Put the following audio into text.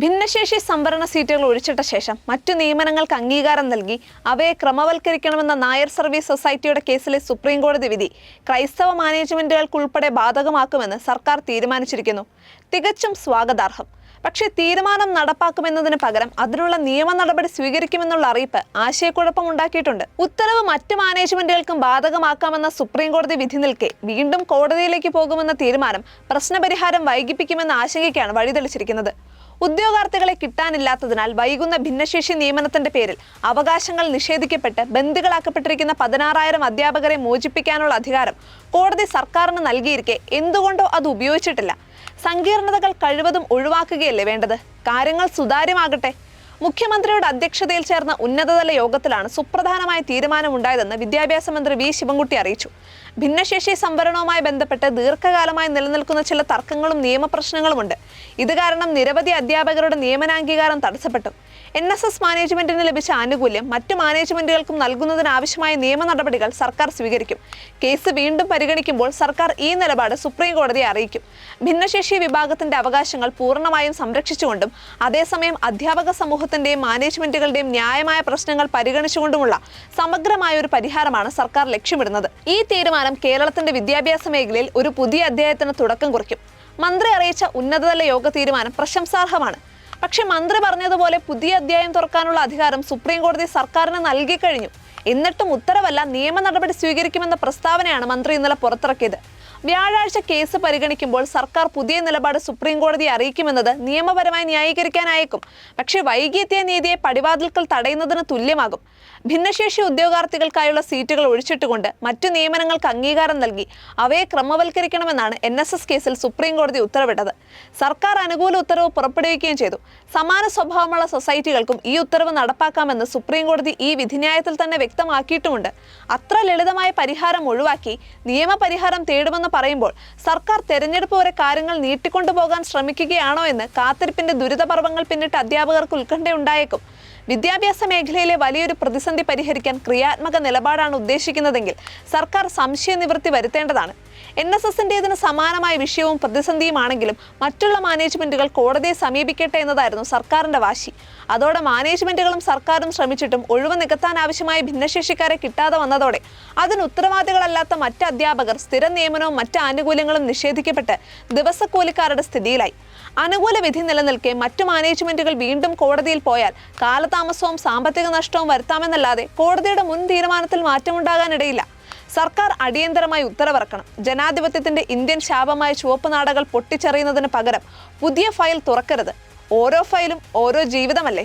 ഭിന്നശേഷി സംവരണ സീറ്റുകൾ ഒഴിച്ചിട്ട ശേഷം മറ്റു നിയമനങ്ങൾക്ക് അംഗീകാരം നൽകി അവയെ ക്രമവൽക്കരിക്കണമെന്ന നായർ സർവീസ് സൊസൈറ്റിയുടെ കേസിലെ സുപ്രീം കോടതി വിധി ക്രൈസ്തവ മാനേജ്മെന്റുകൾക്കുൾപ്പെടെ ബാധകമാക്കുമെന്ന് സർക്കാർ തീരുമാനിച്ചിരിക്കുന്നു. തികച്ചും സ്വാഗതാർഹം. പക്ഷേ തീരുമാനം നടപ്പാക്കുമെന്നതിന് പകരം അതിനുള്ള നിയമ നടപടി സ്വീകരിക്കുമെന്നുള്ള അറിയിപ്പ് ആശയക്കുഴപ്പമുണ്ടാക്കിയിട്ടുണ്ട്. ഉത്തരവ് മറ്റ് മാനേജ്മെന്റുകൾക്കും ബാധകമാക്കാമെന്ന സുപ്രീം കോടതി വിധി നിൽക്കെ വീണ്ടും കോടതിയിലേക്ക് പോകുമെന്ന തീരുമാനം പ്രശ്നപരിഹാരം വൈകിപ്പിക്കുമെന്ന ആശങ്കയ്ക്കാണ് വഴിതെളിച്ചിരിക്കുന്നത്. ഉദ്യോഗാർത്ഥികളെ കിട്ടാനില്ലാത്തതിനാൽ വൈകുന്ന ഭിന്നശേഷി നിയമനത്തിന്റെ പേരിൽ അവകാശങ്ങൾ നിഷേധിക്കപ്പെട്ട് ബന്ദികളാക്കപ്പെട്ടിരിക്കുന്ന 16,000 അധ്യാപകരെ മോചിപ്പിക്കാനുള്ള അധികാരം കോടതി സർക്കാരിന് നൽകിയിരിക്കെ എന്തുകൊണ്ടോ അത് ഉപയോഗിച്ചിട്ടില്ല. സങ്കീർണതകൾ കഴിവതും ഒഴിവാക്കുകയല്ലേ വേണ്ടത്? കാര്യങ്ങൾ സുതാര്യമാകട്ടെ. മുഖ്യമന്ത്രിയുടെ അധ്യക്ഷതയിൽ ചേർന്ന ഉന്നതതല യോഗത്തിലാണ് സുപ്രധാനമായ തീരുമാനമുണ്ടായതെന്ന് വിദ്യാഭ്യാസ മന്ത്രി വി ശിവൻകുട്ടി അറിയിച്ചു. ഭിന്നശേഷി സംവരണവുമായി ബന്ധപ്പെട്ട് ദീർഘകാലമായി നിലനിൽക്കുന്ന ചില തർക്കങ്ങളും നിയമപ്രശ്നങ്ങളുമുണ്ട്. ഇത് കാരണം നിരവധി അധ്യാപകരുടെ നിയമനാംഗീകാരം തടസ്സപ്പെട്ടു. NSS മാനേജ്മെന്റിന് ലഭിച്ച ആനുകൂല്യം മറ്റു മാനേജ്മെന്റുകൾക്കും നൽകുന്നതിനാവശ്യമായ നിയമ നടപടികൾ സർക്കാർ സ്വീകരിക്കും. കേസ് വീണ്ടും പരിഗണിക്കുമ്പോൾ സർക്കാർ ഈ നിലപാട് സുപ്രീം കോടതിയെ അറിയിക്കും. ഭിന്നശേഷി വിഭാഗത്തിന്റെ അവകാശങ്ങൾ പൂർണ്ണമായും സംരക്ഷിച്ചുകൊണ്ടും അതേസമയം അധ്യാപക സമൂഹത്തിന്റെയും മാനേജ്മെന്റുകളുടെയും ന്യായമായ പ്രശ്നങ്ങൾ പരിഗണിച്ചുകൊണ്ടുമുള്ള സമഗ്രമായ ഒരു പരിഹാരമാണ് സർക്കാർ ലക്ഷ്യമിടുന്നത്. ഈ തീരുമാനം കേരളത്തിന്റെ വിദ്യാഭ്യാസ മേഖലയിൽ ഒരു പുതിയ അധ്യായത്തിന് തുടക്കം കുറിക്കും. മന്ത്രി അറിയിച്ച ഉന്നതതല യോഗ തീരുമാനം പ്രശംസാർഹമാണ്. പക്ഷെ മന്ത്രി പറഞ്ഞതുപോലെ പുതിയ അധ്യായം തുറക്കാനുള്ള അധികാരം സുപ്രീം കോടതി സർക്കാരിന് നൽകിക്കഴിഞ്ഞു. എന്നിട്ടും ഉത്തരവല്ല നിയമ നടപടി സ്വീകരിക്കുമെന്ന പ്രസ്താവനയാണ് മന്ത്രി ഇന്നലെ പുറത്തിറക്കിയത്. വ്യാഴാഴ്ച കേസ് പരിഗണിക്കുമ്പോൾ സർക്കാർ പുതിയ നിലപാട് സുപ്രീം കോടതിയെ അറിയിക്കുമെന്നത് നിയമപരമായി ന്യായീകരിക്കാനായേക്കും. പക്ഷേ വൈകിയെത്തിയ നീതിയെ പടിവാതിൽക്കൽ തടയുന്നതിന് തുല്യമാകും. ഭിന്നശേഷി ഉദ്യോഗാർത്ഥികൾക്കായുള്ള സീറ്റുകൾ ഒഴിച്ചിട്ടുകൊണ്ട് മറ്റു നിയമനങ്ങൾക്ക് അംഗീകാരം നൽകി അവയെ ക്രമവൽക്കരിക്കണമെന്നാണ് NSS കേസിൽ സുപ്രീം കോടതി ഉത്തരവിട്ടത്. സർക്കാർ അനുകൂല ഉത്തരവ് പുറപ്പെടുവിക്കുകയും ചെയ്തു. സമാന സ്വഭാവമുള്ള സൊസൈറ്റികൾക്കും ഈ ഉത്തരവ് നടപ്പാക്കാമെന്ന് സുപ്രീം കോടതി ഈ വിധിന്യായത്തിൽ തന്നെ വ്യക്തമാക്കിയിട്ടുമുണ്ട്. അത്ര ലളിതമായ പരിഹാരം ഒഴിവാക്കി നിയമപരിഹാരം തേടുമെന്ന് പറയുമ്പോൾ സർക്കാർ തെരഞ്ഞെടുപ്പ് വരെ കാര്യങ്ങൾ നീട്ടിക്കൊണ്ടുപോകാൻ ശ്രമിക്കുകയാണോ എന്ന് കാത്തിരിപ്പിന്റെ ദുരിതപർവങ്ങൾ പിന്നിട്ട് അധ്യാപകർക്ക് ഉത്കണ്ഠയുണ്ടായേക്കും. വിദ്യാഭ്യാസ മേഖലയിലെ വലിയൊരു പ്രതിസന്ധി പരിഹരിക്കാൻ ക്രിയാത്മക നിലപാടാണ് ഉദ്ദേശിക്കുന്നതെങ്കിൽ സർക്കാർ സംശയ നിവൃത്തി വരുത്തേണ്ടതാണ്. NSSന്റേതിന് സമാനമായ വിഷയവും പ്രതിസന്ധിയുമാണെങ്കിലും മറ്റുള്ള മാനേജ്മെന്റുകൾ കോടതിയെ സമീപിക്കട്ടെ എന്നതായിരുന്നു സർക്കാരിന്റെ വാശി. അതോടെ മാനേജ്മെന്റുകളും സർക്കാരും ശ്രമിച്ചിട്ടും ഒഴിവ് നികത്താൻ ആവശ്യമായ ഭിന്നശേഷിക്കാരെ കിട്ടാതെ വന്നതോടെ അതിന് ഉത്തരവാദികളല്ലാത്ത മറ്റ് അധ്യാപകർ സ്ഥിര നിയമനവും മറ്റ് ആനുകൂല്യങ്ങളും നിഷേധിക്കപ്പെട്ട് ദിവസക്കൂലിക്കാരുടെ സ്ഥിതിയിലായി. അനുകൂല വിധി നിലനിൽക്കെ മറ്റു മാനേജ്മെന്റുകൾ വീണ്ടും കോടതിയിൽ പോയാൽ കാലതാമസവും സാമ്പത്തിക നഷ്ടവും വരുത്താമെന്നല്ലാതെ കോടതിയുടെ മുൻ തീരുമാനത്തിൽ മാറ്റമുണ്ടാകാനിടയില്ല. സർക്കാർ അടിയന്തരമായി ഉത്തരവിറക്കണം. ജനാധിപത്യത്തിന്റെ ഇന്ത്യൻ ശാപമായ ചുവപ്പ് നാടകൾ പൊട്ടിച്ചെറിയുന്നതിന് പകരം പുതിയ ഫയൽ തുറക്കരുത്. ഓരോ ഫയലും ഓരോ ജീവിതമല്ലേ.